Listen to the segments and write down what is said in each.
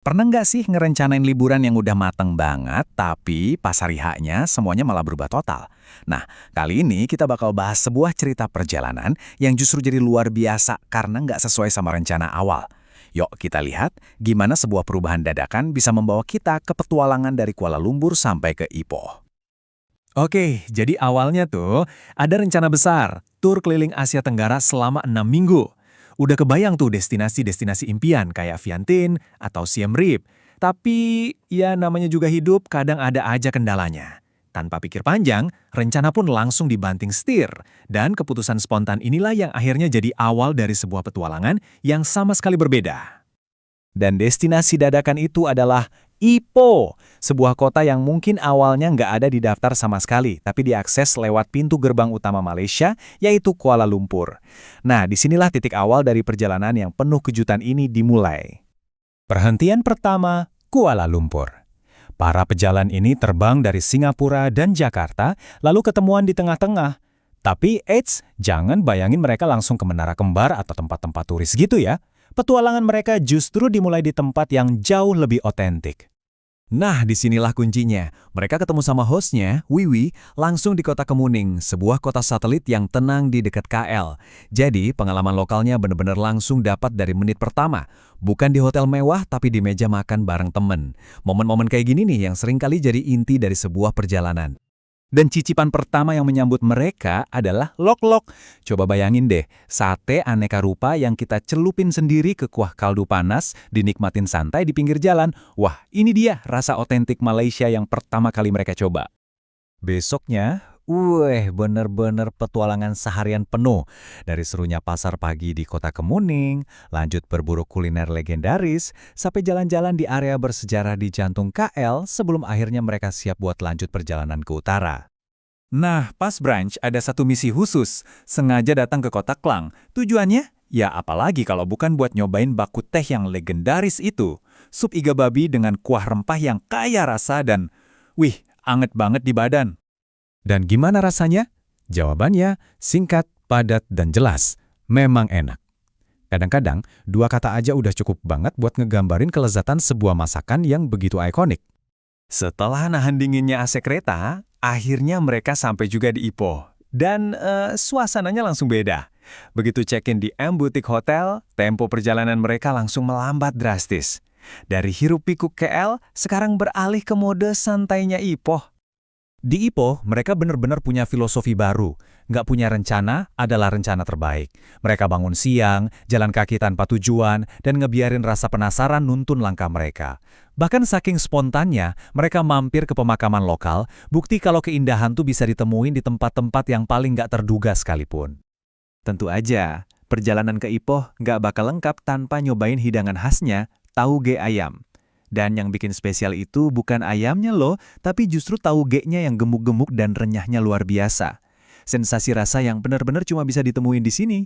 Pernah nggak sih ngerencanain liburan yang udah mateng banget, tapi pas hari H-nya semuanya malah berubah total? Nah, kali ini kita bakal bahas sebuah cerita perjalanan yang justru jadi luar biasa karena nggak sesuai sama rencana awal. Yuk kita lihat gimana sebuah perubahan dadakan bisa membawa kita ke petualangan dari Kuala Lumpur sampai ke Ipoh. Oke, jadi awalnya tuh ada rencana besar, tur keliling Asia Tenggara selama 6 minggu. Udah kebayang tuh destinasi-destinasi impian kayak Vientiane atau Siem Reap. Tapi ya namanya juga hidup kadang ada aja kendalanya. Tanpa pikir panjang, rencana pun langsung dibanting setir. Dan keputusan spontan inilah yang akhirnya jadi awal dari sebuah petualangan yang sama sekali berbeda. Dan destinasi dadakan itu adalah Ipoh, sebuah kota yang mungkin awalnya nggak ada di daftar sama sekali, tapi diakses lewat pintu gerbang utama Malaysia, yaitu Kuala Lumpur. Nah, disinilah titik awal dari perjalanan yang penuh kejutan ini dimulai. Perhentian pertama, Kuala Lumpur. Para pejalan ini terbang dari Singapura dan Jakarta, lalu ketemuan di tengah-tengah. Tapi, eits, jangan bayangin mereka langsung ke Menara Kembar atau tempat-tempat turis gitu ya. Petualangan mereka justru dimulai di tempat yang jauh lebih otentik. Nah, disinilah kuncinya. Mereka ketemu sama hostnya, Wiwi, langsung di Kota Kemuning, sebuah kota satelit yang tenang di dekat KL. Jadi, pengalaman lokalnya benar-benar langsung dapat dari menit pertama. Bukan di hotel mewah, tapi di meja makan bareng temen. Momen-momen kayak gini nih yang seringkali jadi inti dari sebuah perjalanan. Dan cicipan pertama yang menyambut mereka adalah lok-lok. Coba bayangin deh, sate aneka rupa yang kita celupin sendiri ke kuah kaldu panas, dinikmatin santai di pinggir jalan. Wah, ini dia rasa otentik Malaysia yang pertama kali mereka coba. Besoknya, bener-bener petualangan seharian penuh. Dari serunya pasar pagi di Kota Kemuning, lanjut berburu kuliner legendaris, sampai jalan-jalan di area bersejarah di jantung KL sebelum akhirnya mereka siap buat lanjut perjalanan ke utara. Nah, pas brunch ada satu misi khusus, sengaja datang ke Kota Klang. Tujuannya? Ya apalagi kalau bukan buat nyobain baku teh yang legendaris itu. Sup iga babi dengan kuah rempah yang kaya rasa dan, anget banget di badan. Dan gimana rasanya? Jawabannya singkat, padat, dan jelas. Memang enak. Kadang-kadang, dua kata aja udah cukup banget buat ngegambarin kelezatan sebuah masakan yang begitu ikonik. Setelah nahan dinginnya AC kereta, akhirnya mereka sampai juga di Ipoh. Dan suasananya langsung beda. Begitu check-in di M Boutique Hotel, tempo perjalanan mereka langsung melambat drastis. Dari hiruk-pikuk KL, sekarang beralih ke mode santainya Ipoh. Di Ipoh, mereka benar-benar punya filosofi baru. Nggak punya rencana adalah rencana terbaik. Mereka bangun siang, jalan kaki tanpa tujuan, dan ngebiarin rasa penasaran nuntun langkah mereka. Bahkan saking spontannya, mereka mampir ke pemakaman lokal, bukti kalau keindahan tuh bisa ditemuin di tempat-tempat yang paling nggak terduga sekalipun. Tentu aja, perjalanan ke Ipoh nggak bakal lengkap tanpa nyobain hidangan khasnya, tauge ayam. Dan yang bikin spesial itu bukan ayamnya loh, tapi justru tauge-nya yang gemuk-gemuk dan renyahnya luar biasa. Sensasi rasa yang benar-benar cuma bisa ditemuin di sini.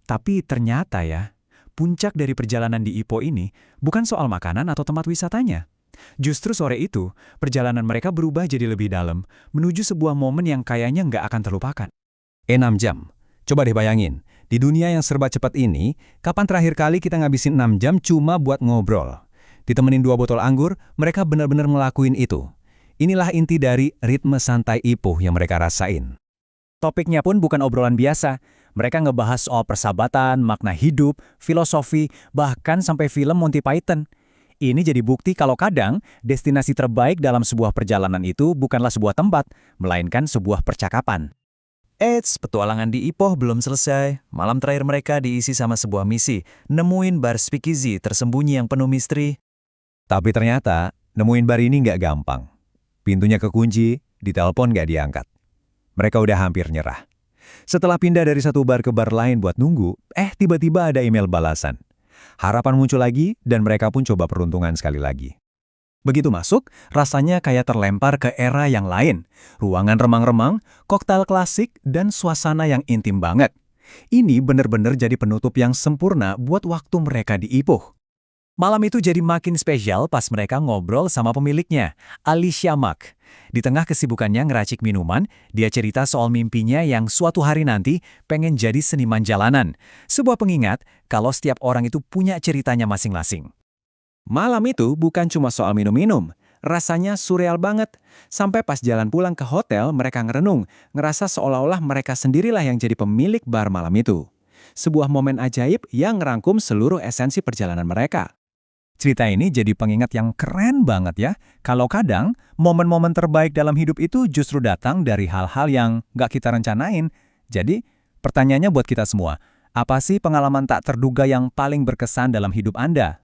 Tapi ternyata ya, puncak dari perjalanan di Ipoh ini bukan soal makanan atau tempat wisatanya. Justru sore itu, perjalanan mereka berubah jadi lebih dalam, menuju sebuah momen yang kayaknya nggak akan terlupakan. 6 jam. Coba deh bayangin, di dunia yang serba cepat ini, kapan terakhir kali kita ngabisin 6 jam cuma buat ngobrol? Ditemenin 2 botol anggur, mereka benar-benar ngelakuin itu. Inilah inti dari ritme santai Ipoh yang mereka rasain. Topiknya pun bukan obrolan biasa. Mereka ngebahas soal persahabatan, makna hidup, filosofi, bahkan sampai film Monty Python. Ini jadi bukti kalau kadang destinasi terbaik dalam sebuah perjalanan itu bukanlah sebuah tempat, melainkan sebuah percakapan. Eits, petualangan di Ipoh belum selesai. Malam terakhir mereka diisi sama sebuah misi, nemuin bar speakeasy tersembunyi yang penuh misteri. Tapi ternyata, nemuin bar ini nggak gampang. Pintunya kekunci, ditelepon nggak diangkat. Mereka udah hampir nyerah. Setelah pindah dari satu bar ke bar lain buat nunggu, tiba-tiba ada email balasan. Harapan muncul lagi, dan mereka pun coba peruntungan sekali lagi. Begitu masuk, rasanya kayak terlempar ke era yang lain. Ruangan remang-remang, koktail klasik, dan suasana yang intim banget. Ini benar-benar jadi penutup yang sempurna buat waktu mereka di Ipoh. Malam itu jadi makin spesial pas mereka ngobrol sama pemiliknya, Alicia Mak. Di tengah kesibukannya ngeracik minuman, dia cerita soal mimpinya yang suatu hari nanti pengen jadi seniman jalanan. Sebuah pengingat kalau setiap orang itu punya ceritanya masing-masing. Malam itu bukan cuma soal minum-minum, rasanya surreal banget. Sampai pas jalan pulang ke hotel, mereka ngerenung, ngerasa seolah-olah mereka sendirilah yang jadi pemilik bar malam itu. Sebuah momen ajaib yang ngerangkum seluruh esensi perjalanan mereka. Cerita ini jadi pengingat yang keren banget ya. Kalau kadang, momen-momen terbaik dalam hidup itu justru datang dari hal-hal yang nggak kita rencanain. Jadi, pertanyaannya buat kita semua, apa sih pengalaman tak terduga yang paling berkesan dalam hidup Anda?